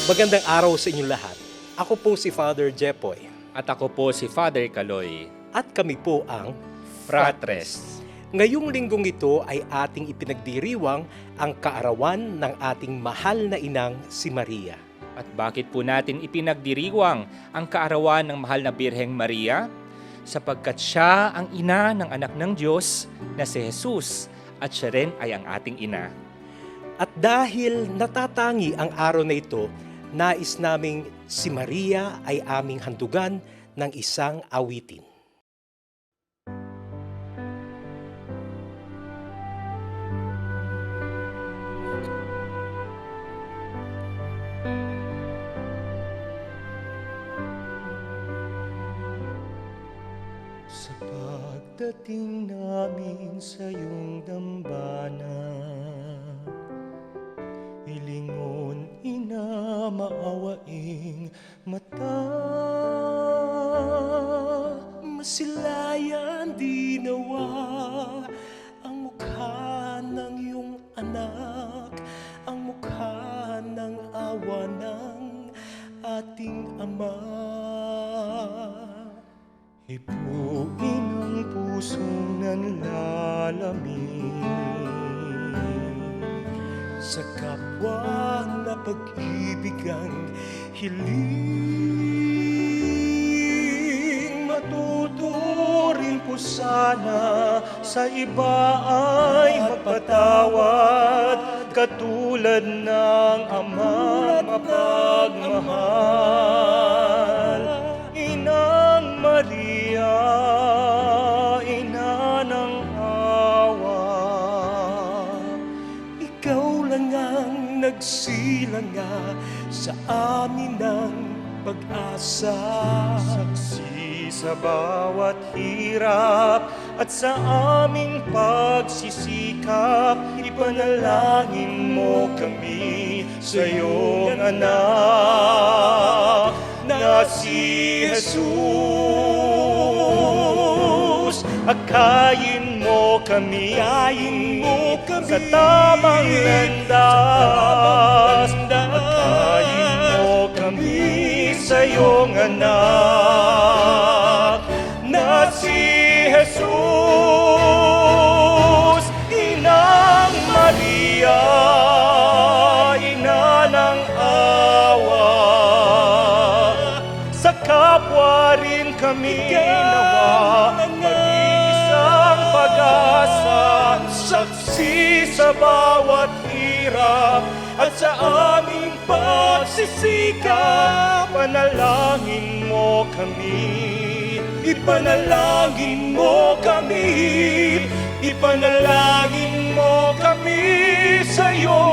Magandang araw sa inyong lahat. Ako po si Father Jepoy. At ako po si Father Kaloy, At kami po ang Fratres. Ngayong linggong ito ay ating ipinagdiriwang ang kaarawan ng ating mahal na inang si Maria. At bakit po natin ipinagdiriwang ang kaarawan ng mahal na Birheng Maria? Sapagkat siya ang ina ng anak ng Diyos na si Jesus at siya rin ay ang ating ina. At dahil natatangi ang araw na ito, nais naming si Maria ay aming handugan ng isang awitin. Sa pagdating namin sa iyong dambana, ilingon ina maawaing mata, masilayan di nawa ang mukha ng iyong anak, ang mukha ng awa ng ating Ama. Ipuin ang pusong nanlalamig sa kapwa na pag-ibigang hiling. Matuturing po sana sa iba ay magpatawad, katulad ng Ama mapagmahal. Inang Maria, ina ng awa, ikaw lang ang nagsilanga sa amin ng pag-asa. Saksi sa bawat hirap at sa aming pagsisikap, ipanalangin mo kami sa iyong anak na si Jesus. Akayin mo kami sa tamang landas. Akayin mo kami sa iyong anak na si Jesus. Inang Maria, ina ng awa, sa kapwa rin kami nawa maging isang pag-asa, saksi sa bawat hirap at sa aming pagsisikap. Panalangin mo kami, ipanalangin mo kami, ipanalangin mo kami sa iyo.